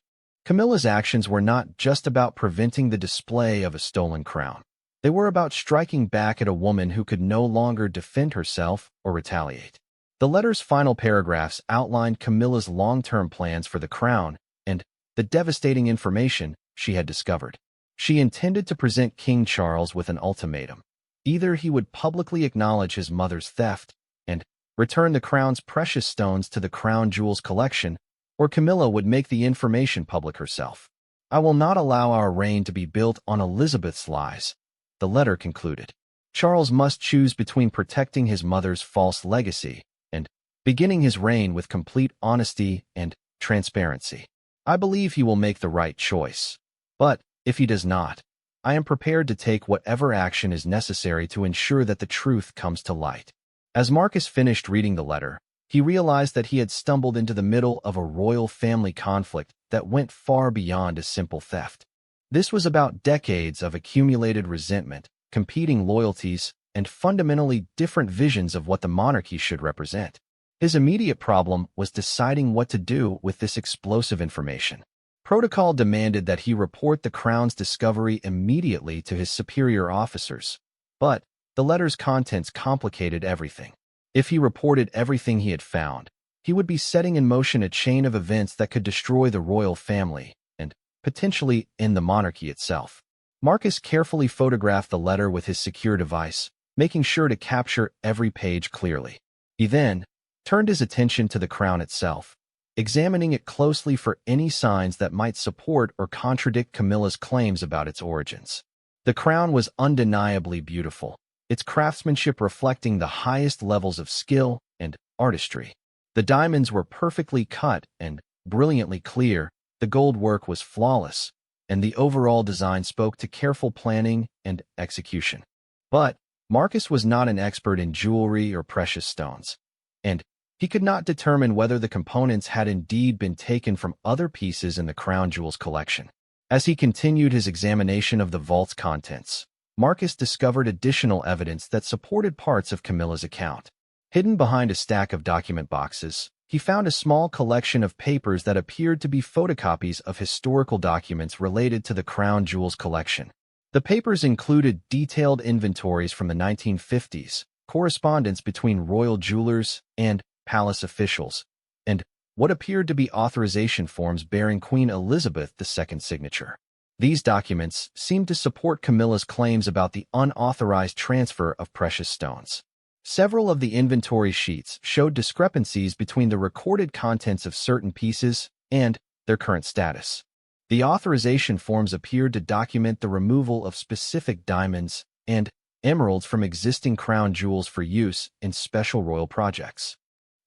Camilla's actions were not just about preventing the display of a stolen crown. They were about striking back at a woman who could no longer defend herself or retaliate. The letter's final paragraphs outlined Camilla's long-term plans for the crown and the devastating information she had discovered. She intended to present King Charles with an ultimatum. Either he would publicly acknowledge his mother's theft and return the crown's precious stones to the crown jewels collection, or Camilla would make the information public herself. "I will not allow our reign to be built on Elizabeth's lies," the letter concluded. "Charles must choose between protecting his mother's false legacy and beginning his reign with complete honesty and transparency. I believe he will make the right choice. But if he does not, I am prepared to take whatever action is necessary to ensure that the truth comes to light." As Marcus finished reading the letter, he realized that he had stumbled into the middle of a royal family conflict that went far beyond a simple theft. This was about decades of accumulated resentment, competing loyalties, and fundamentally different visions of what the monarchy should represent. His immediate problem was deciding what to do with this explosive information. Protocol demanded that he report the crown's discovery immediately to his superior officers, but the letter's contents complicated everything. If he reported everything he had found, he would be setting in motion a chain of events that could destroy the royal family and potentially end the monarchy itself. Marcus carefully photographed the letter with his secure device, making sure to capture every page clearly. He then turned his attention to the crown itself, examining it closely for any signs that might support or contradict Camilla's claims about its origins. The crown was undeniably beautiful, its craftsmanship reflecting the highest levels of skill and artistry. The diamonds were perfectly cut and brilliantly clear, the gold work was flawless, and the overall design spoke to careful planning and execution. But Marcus was not an expert in jewelry or precious stones, and he could not determine whether the components had indeed been taken from other pieces in the crown jewels collection. As he continued his examination of the vault's contents, Marcus discovered additional evidence that supported parts of Camilla's account. Hidden behind a stack of document boxes, he found a small collection of papers that appeared to be photocopies of historical documents related to the crown jewels collection. The papers included detailed inventories from the 1950s, correspondence between royal jewelers and palace officials, and what appeared to be authorization forms bearing Queen Elizabeth II's signature. These documents seemed to support Camilla's claims about the unauthorized transfer of precious stones. Several of the inventory sheets showed discrepancies between the recorded contents of certain pieces and their current status. The authorization forms appeared to document the removal of specific diamonds and emeralds from existing crown jewels for use in special royal projects.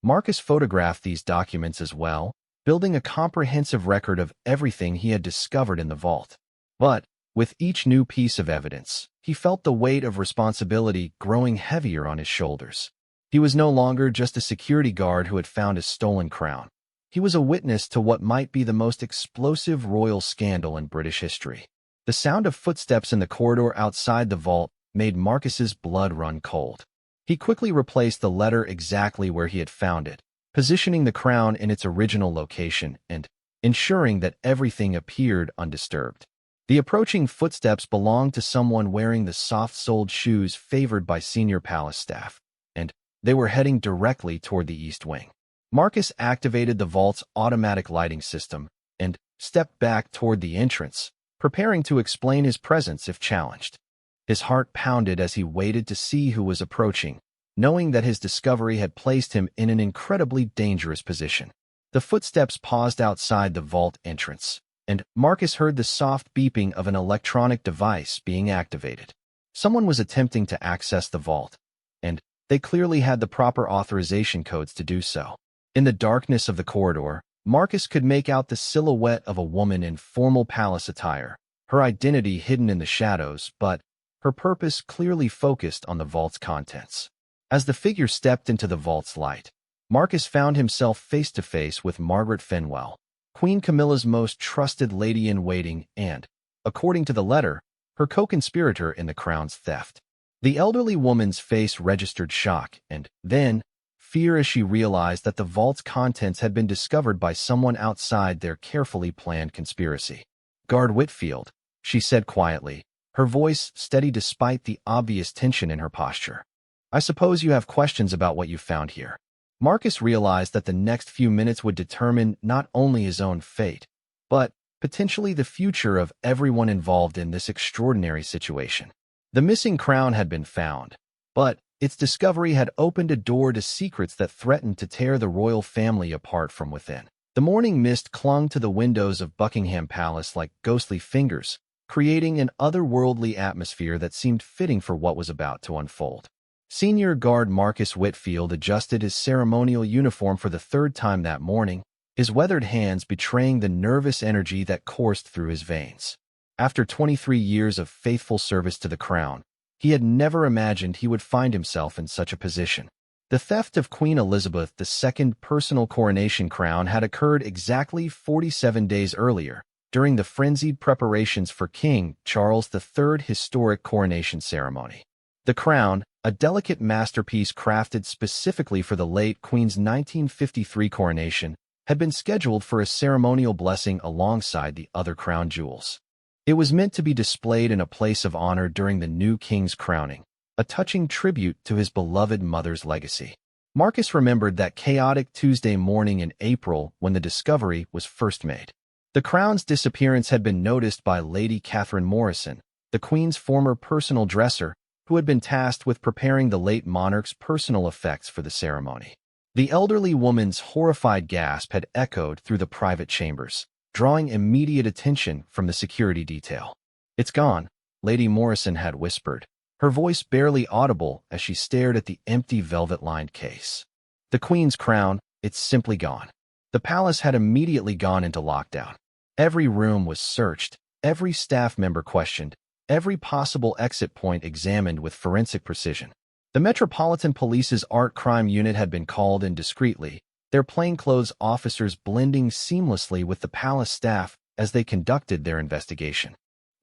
Marcus photographed these documents as well, building a comprehensive record of everything he had discovered in the vault. But with each new piece of evidence, he felt the weight of responsibility growing heavier on his shoulders. He was no longer just a security guard who had found a stolen crown. He was a witness to what might be the most explosive royal scandal in British history. The sound of footsteps in the corridor outside the vault made Marcus's blood run cold. He quickly replaced the letter exactly where he had found it, positioning the crown in its original location and ensuring that everything appeared undisturbed. The approaching footsteps belonged to someone wearing the soft-soled shoes favored by senior palace staff, and they were heading directly toward the east wing. Marcus activated the vault's automatic lighting system and stepped back toward the entrance, preparing to explain his presence if challenged. His heart pounded as he waited to see who was approaching, knowing that his discovery had placed him in an incredibly dangerous position. The footsteps paused outside the vault entrance, and Marcus heard the soft beeping of an electronic device being activated. Someone was attempting to access the vault, and they clearly had the proper authorization codes to do so. In the darkness of the corridor, Marcus could make out the silhouette of a woman in formal palace attire, her identity hidden in the shadows, but her purpose clearly focused on the vault's contents. As the figure stepped into the vault's light, Marcus found himself face-to-face with Margaret Fenwell, Queen Camilla's most trusted lady-in-waiting and, according to the letter, her co-conspirator in the crown's theft. The elderly woman's face registered shock and, then, fear as she realized that the vault's contents had been discovered by someone outside their carefully planned conspiracy. "Guard Whitfield," she said quietly, her voice steady despite the obvious tension in her posture. "I suppose you have questions about what you found here." Marcus realized that the next few minutes would determine not only his own fate, but potentially the future of everyone involved in this extraordinary situation. The missing crown had been found, but its discovery had opened a door to secrets that threatened to tear the royal family apart from within. The morning mist clung to the windows of Buckingham Palace like ghostly fingers, creating an otherworldly atmosphere that seemed fitting for what was about to unfold. Senior Guard Marcus Whitfield adjusted his ceremonial uniform for the third time that morning, his weathered hands betraying the nervous energy that coursed through his veins. After 23 years of faithful service to the crown, he had never imagined he would find himself in such a position. The theft of Queen Elizabeth II's personal coronation crown had occurred exactly 47 days earlier, during the frenzied preparations for King Charles III's historic coronation ceremony. The crown, a delicate masterpiece crafted specifically for the late Queen's 1953 coronation, had been scheduled for a ceremonial blessing alongside the other crown jewels. It was meant to be displayed in a place of honor during the new king's crowning, a touching tribute to his beloved mother's legacy. Marcus remembered that chaotic Tuesday morning in April when the discovery was first made. The crown's disappearance had been noticed by Lady Catherine Morrison, the Queen's former personal dresser, who had been tasked with preparing the late monarch's personal effects for the ceremony. The elderly woman's horrified gasp had echoed through the private chambers, drawing immediate attention from the security detail. "It's gone," Lady Morrison had whispered, her voice barely audible as she stared at the empty velvet-lined case. "The Queen's crown, it's simply gone." The palace had immediately gone into lockdown. Every room was searched, every staff member questioned, every possible exit point examined with forensic precision. The Metropolitan Police's art crime unit had been called in discreetly, their plainclothes officers blending seamlessly with the palace staff as they conducted their investigation.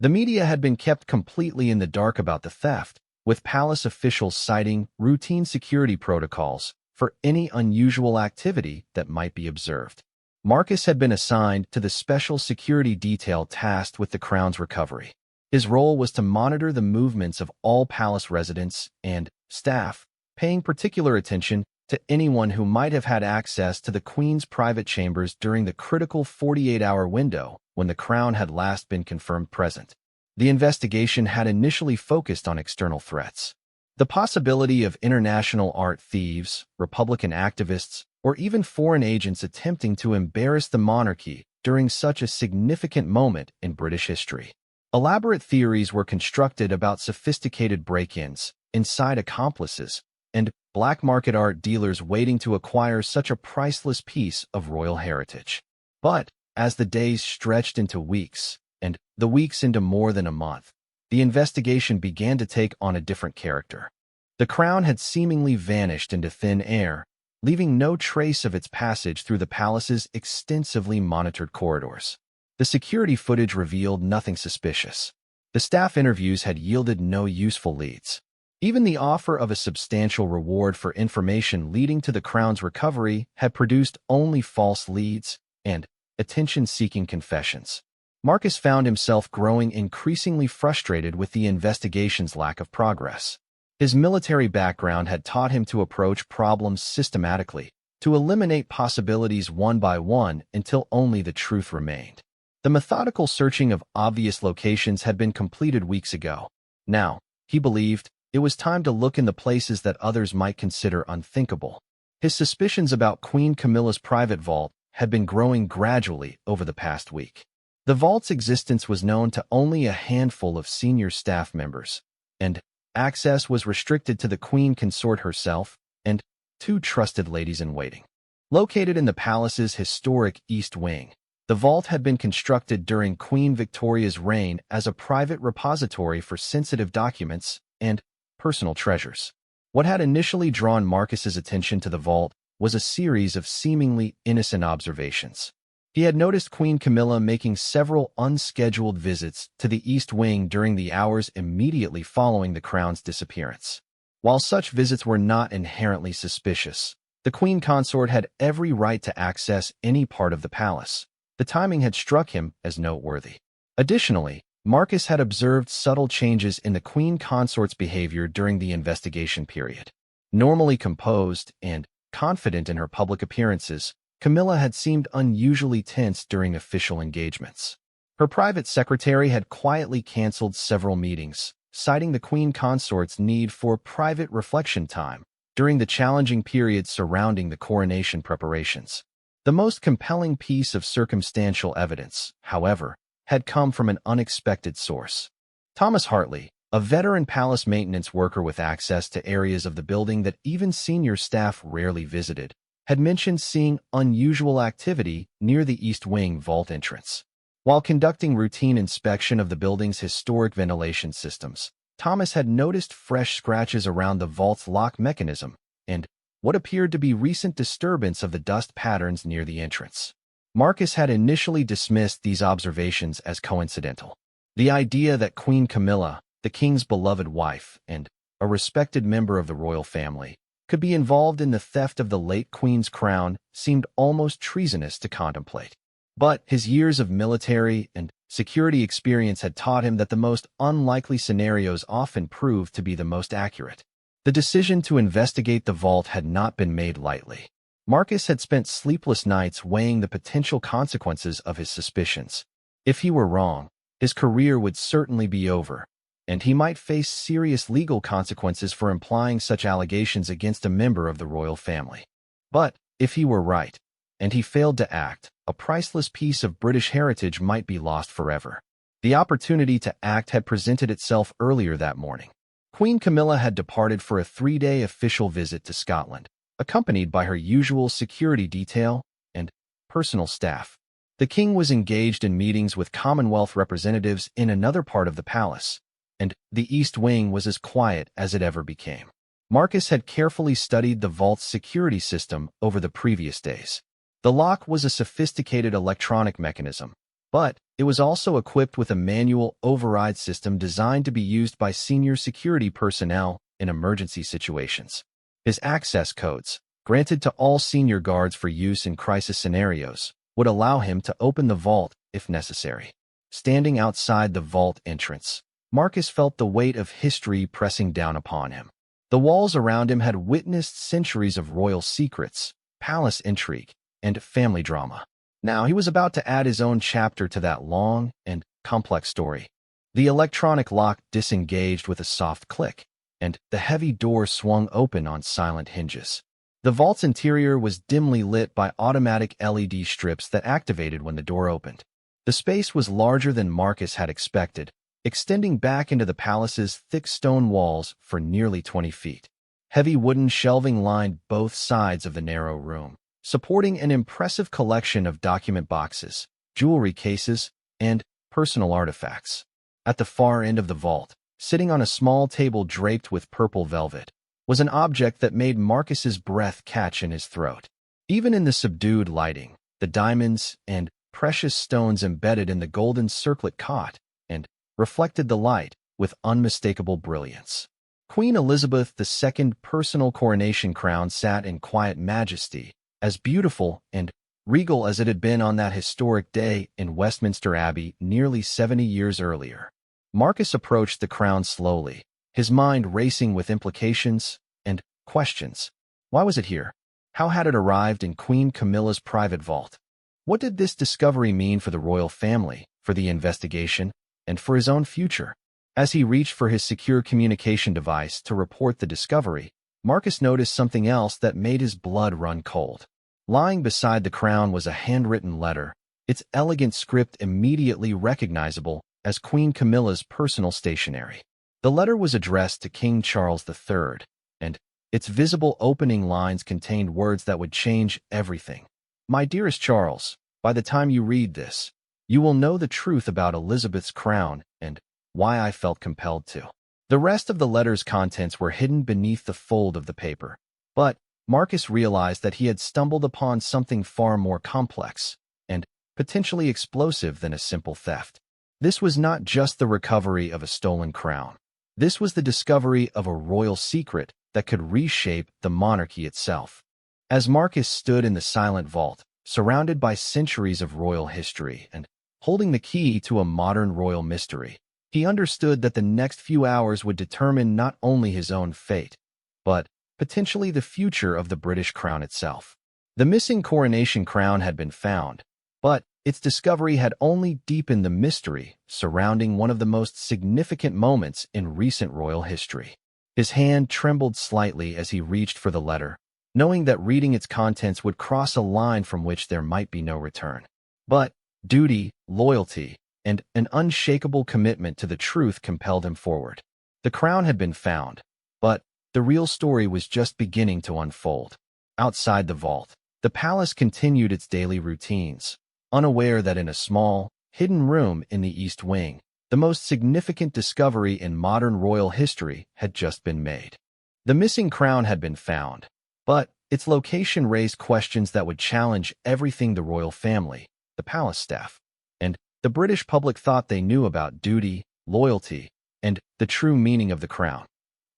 The media had been kept completely in the dark about the theft, with palace officials citing routine security protocols for any unusual activity that might be observed. Marcus had been assigned to the special security detail tasked with the crown's recovery. His role was to monitor the movements of all palace residents and staff, paying particular attention to anyone who might have had access to the Queen's private chambers during the critical 48-hour window when the crown had last been confirmed present. The investigation had initially focused on external threats. The possibility of international art thieves, Republican activists, or even foreign agents attempting to embarrass the monarchy during such a significant moment in British history. Elaborate theories were constructed about sophisticated break-ins, inside accomplices, and black market art dealers waiting to acquire such a priceless piece of royal heritage. But, as the days stretched into weeks, and the weeks into more than a month, the investigation began to take on a different character. The crown had seemingly vanished into thin air, leaving no trace of its passage through the palace's extensively monitored corridors. The security footage revealed nothing suspicious. The staff interviews had yielded no useful leads. Even the offer of a substantial reward for information leading to the crown's recovery had produced only false leads and attention-seeking confessions. Marcus found himself growing increasingly frustrated with the investigation's lack of progress. His military background had taught him to approach problems systematically, to eliminate possibilities one by one until only the truth remained. The methodical searching of obvious locations had been completed weeks ago. Now, he believed, it was time to look in the places that others might consider unthinkable. His suspicions about Queen Camilla's private vault had been growing gradually over the past week. The vault's existence was known to only a handful of senior staff members, and access was restricted to the Queen consort herself and 2 trusted ladies-in-waiting. Located in the palace's historic East Wing, the vault had been constructed during Queen Victoria's reign as a private repository for sensitive documents and personal treasures. What had initially drawn Marcus's attention to the vault was a series of seemingly innocent observations. He had noticed Queen Camilla making several unscheduled visits to the East Wing during the hours immediately following the crown's disappearance. While such visits were not inherently suspicious, the Queen consort had every right to access any part of the palace. The timing had struck him as noteworthy. Additionally, Marcus had observed subtle changes in the Queen consort's behavior during the investigation period. Normally composed and confident in her public appearances, Camilla had seemed unusually tense during official engagements. Her private secretary had quietly canceled several meetings, citing the Queen consort's need for private reflection time during the challenging period surrounding the coronation preparations. The most compelling piece of circumstantial evidence, however, had come from an unexpected source. Thomas Hartley, a veteran palace maintenance worker with access to areas of the building that even senior staff rarely visited, had mentioned seeing unusual activity near the East Wing vault entrance. While conducting routine inspection of the building's historic ventilation systems, Thomas had noticed fresh scratches around the vault's lock mechanism and what appeared to be recent disturbance of the dust patterns near the entrance. Marcus had initially dismissed these observations as coincidental. The idea that Queen Camilla, the king's beloved wife and a respected member of the royal family, could be involved in the theft of the late queen's crown seemed almost treasonous to contemplate. But his years of military and security experience had taught him that the most unlikely scenarios often proved to be the most accurate. The decision to investigate the vault had not been made lightly. Marcus had spent sleepless nights weighing the potential consequences of his suspicions. If he were wrong, his career would certainly be over, and he might face serious legal consequences for implying such allegations against a member of the royal family. But if he were right, and he failed to act, a priceless piece of British heritage might be lost forever. The opportunity to act had presented itself earlier that morning. Queen Camilla had departed for a 3-day official visit to Scotland, accompanied by her usual security detail and personal staff. The king was engaged in meetings with Commonwealth representatives in another part of the palace, and the East Wing was as quiet as it ever became. Marcus had carefully studied the vault's security system over the previous days. The lock was a sophisticated electronic mechanism, but it was also equipped with a manual override system designed to be used by senior security personnel in emergency situations. His access codes, granted to all senior guards for use in crisis scenarios, would allow him to open the vault if necessary. Standing outside the vault entrance, Marcus felt the weight of history pressing down upon him. The walls around him had witnessed centuries of royal secrets, palace intrigue, and family drama. Now he was about to add his own chapter to that long and complex story. The electronic lock disengaged with a soft click, and the heavy door swung open on silent hinges. The vault's interior was dimly lit by automatic LED strips that activated when the door opened. The space was larger than Marcus had expected, extending back into the palace's thick stone walls for nearly 20 feet. Heavy wooden shelving lined both sides of the narrow room, supporting an impressive collection of document boxes, jewelry cases, and personal artifacts. At the far end of the vault, sitting on a small table draped with purple velvet, was an object that made Marcus's breath catch in his throat. Even in the subdued lighting, the diamonds and precious stones embedded in the golden circlet caught and reflected the light with unmistakable brilliance. Queen Elizabeth II's personal coronation crown sat in quiet majesty, as beautiful and regal as it had been on that historic day in Westminster Abbey nearly 70 years earlier. Marcus approached the crown slowly, his mind racing with implications and questions. Why was it here? How had it arrived in Queen Camilla's private vault? What did this discovery mean for the royal family, for the investigation, and for his own future? As he reached for his secure communication device to report the discovery, Marcus noticed something else that made his blood run cold. Lying beside the crown was a handwritten letter, its elegant script immediately recognizable as Queen Camilla's personal stationery. The letter was addressed to King Charles III, and its visible opening lines contained words that would change everything. My dearest Charles, by the time you read this, you will know the truth about Elizabeth's crown and why I felt compelled to. The rest of the letter's contents were hidden beneath the fold of the paper, but Marcus realized that he had stumbled upon something far more complex and potentially explosive than a simple theft. This was not just the recovery of a stolen crown. This was the discovery of a royal secret that could reshape the monarchy itself. As Marcus stood in the silent vault, surrounded by centuries of royal history and holding the key to a modern royal mystery, he understood that the next few hours would determine not only his own fate, but potentially the future of the British crown itself. The missing coronation crown had been found, but its discovery had only deepened the mystery surrounding one of the most significant moments in recent royal history. His hand trembled slightly as he reached for the letter, knowing that reading its contents would cross a line from which there might be no return. But duty, loyalty, and an unshakable commitment to the truth compelled him forward. The crown had been found, but the real story was just beginning to unfold. Outside the vault, the palace continued its daily routines, unaware that in a small, hidden room in the East Wing, the most significant discovery in modern royal history had just been made. The missing crown had been found, But its location raised questions that would challenge everything the royal family, the palace staff, and the British public thought they knew about duty, loyalty, and the true meaning of the crown.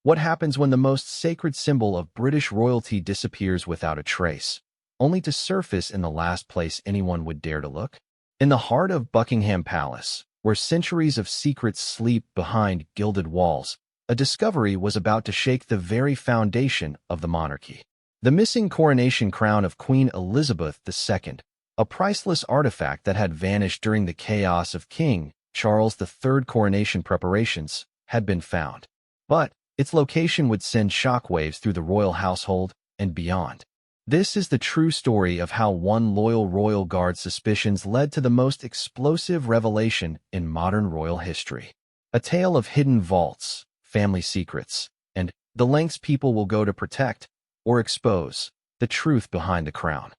What happens when the most sacred symbol of British royalty disappears without a trace, only to surface in the last place anyone would dare to look? In the heart of Buckingham Palace, where centuries of secrets sleep behind gilded walls, a discovery was about to shake the very foundation of the monarchy. The missing coronation crown of Queen Elizabeth II, a priceless artifact that had vanished during the chaos of King Charles III coronation preparations, had been found. But its location would send shockwaves through the royal household and beyond. This is the true story of how one loyal royal guard's suspicions led to the most explosive revelation in modern royal history. A tale of hidden vaults, family secrets, and the lengths people will go to protect or expose the truth behind the crown.